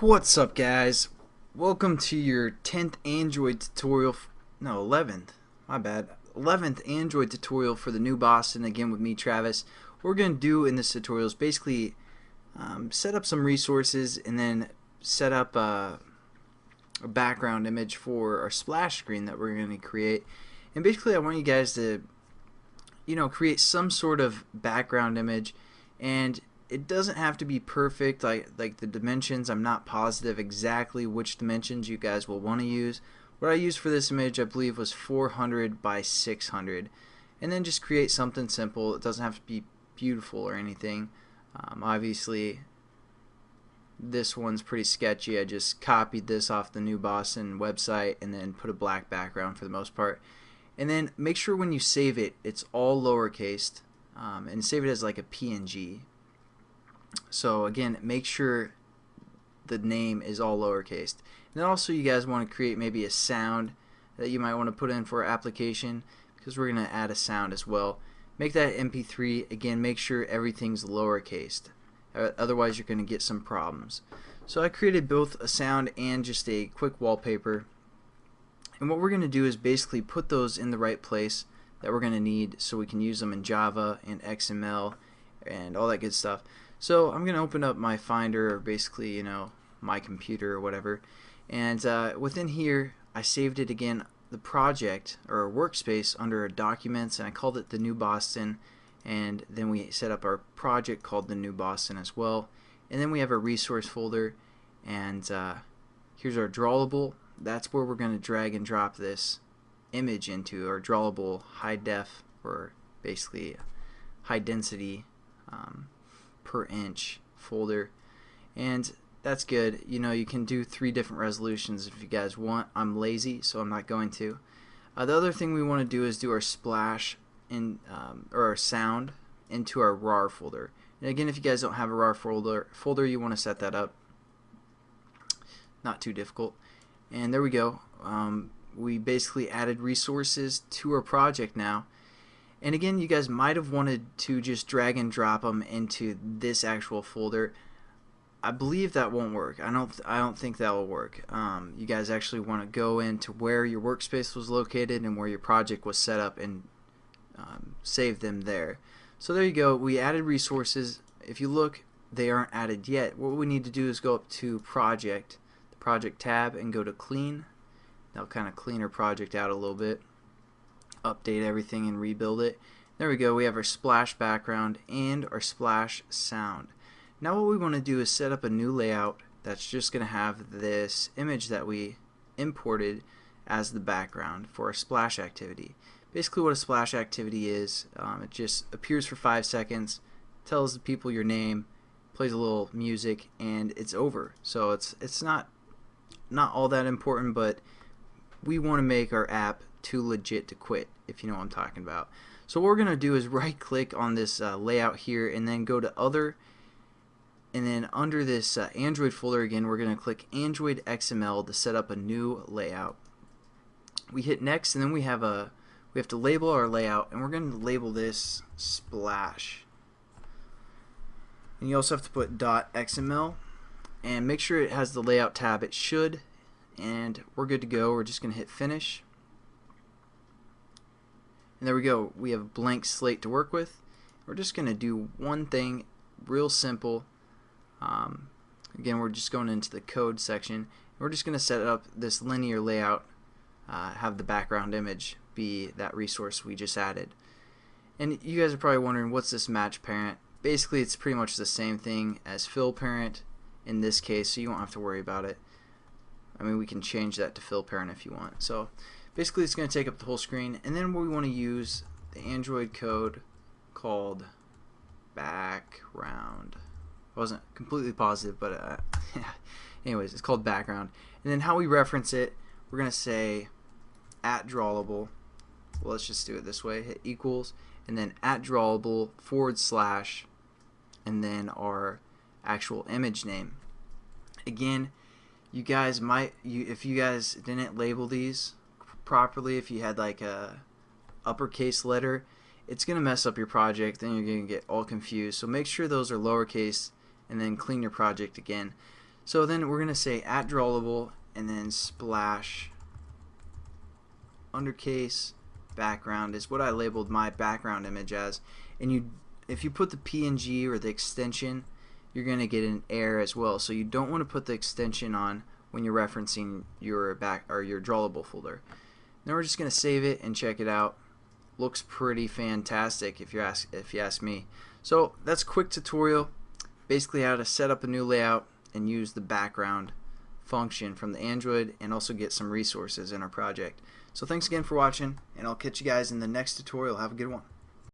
What's up, guys? Welcome to your 10th Android tutorial. No, 11th. My bad. 11th Android tutorial for the new Boston, again with me, Travis. What we're going to do in this tutorial is basically set up some resources and then set up a background image for our splash screen that we're going to create. And basically I want you guys to create some sort of background image, and it doesn't have to be perfect, like the dimensions. I'm not positive exactly which dimensions you guys will want to use. What I used for this image, I believe, was 400 by 600, and then just create something simple. It doesn't have to be beautiful or anything. Obviously this one's pretty sketchy. I just copied this off the New Boston website and then put a black background for the most part. And then make sure when you save it, it's all lowercase, and save it as like a PNG. So again, make sure the name is all lowercase. And then also you guys want to create maybe a sound that you might want to put in for application, because we're going to add a sound as well. Make that MP3. Again, make sure everything's lowercase. Otherwise you're going to get some problems. So I created both a sound and just a quick wallpaper. And what we're going to do is basically put those in the right place that we're going to need so we can use them in Java and XML and all that good stuff. So I'm going to open up my Finder, or basically, my computer or whatever. And within here, I saved it again, the project or workspace, under Documents, and I called it the New Boston. And then we set up our project called the New Boston as well. And then we have a resource folder, and here's our drawable. That's where we're going to drag and drop this image into, our drawable high def, or basically high density per inch folder. And that's good. You can do 3 different resolutions if you guys want. I'm lazy, so I'm not going to. The other thing we want to do is do our splash or our sound into our RAR folder. And again, if you guys don't have a RAR folder, you want to set that up. Not too difficult. And there we go. We basically added resources to our project now. And again, you guys might have wanted to just drag and drop them into this actual folder. I believe that won't work. I don't think that will work. You guys actually want to go into where your workspace was located and where your project was set up, and save them there. So there you go. We added resources. If you look, they aren't added yet. What we need to do is go up to Project, the Project tab, and go to Clean. That'll kind of clean our project out a little bit. Update everything and rebuild it. There we go. We have our splash background and our splash sound. Now what we want to do is set up a new layout that's just going to have this image that we imported as the background for our splash activity. Basically what a splash activity is, it just appears for 5 seconds, tells the people your name, plays a little music, and it's over. So it's not all that important, but we want to make our app too legit to quit, if you know what I'm talking about. So what we're going to do is right click on this layout here, and then go to Other, and then under this Android folder again, we're going to click Android XML to set up a new layout. We hit next, and then we have to label our layout, and we're going to label this Splash. And you also have to put .xml, and make sure it has the layout tab. It should, and we're good to go. We're just going to hit finish. And there we go. We have a blank slate to work with. We're just going to do one thing, real simple. Again, we're just going into the code section. We're just going to set up this linear layout, have the background image be that resource we just added. And you guys are probably wondering, what's this match parent? Basically, it's pretty much the same thing as fill parent in this case, so you won't have to worry about it. I mean, we can change that to fill parent if you want. So basically it's going to take up the whole screen, and then we want to use the Android code called background. I wasn't completely positive, but anyways, it's called background. And then how we reference it, we're going to say @drawable. Well, let's just do it this way. Hit equals, and then @drawable / and then our actual image name. Again, you guys if you guys didn't label these properly, if you had like a uppercase letter, it's gonna mess up your project, then you're gonna get all confused. So make sure those are lowercase, and then clean your project again. So then we're going to say @drawable and then splash undercase background is what I labeled my background image as. And if you put the PNG or the extension, you're going to get an error as well. So you don't want to put the extension on when you're referencing your your drawable folder. Now we're just going to save it and check it out. Looks pretty fantastic if you ask me. So that's a quick tutorial, basically how to set up a new layout and use the background function from the Android, and also get some resources in our project. So thanks again for watching, and I'll catch you guys in the next tutorial. Have a good one.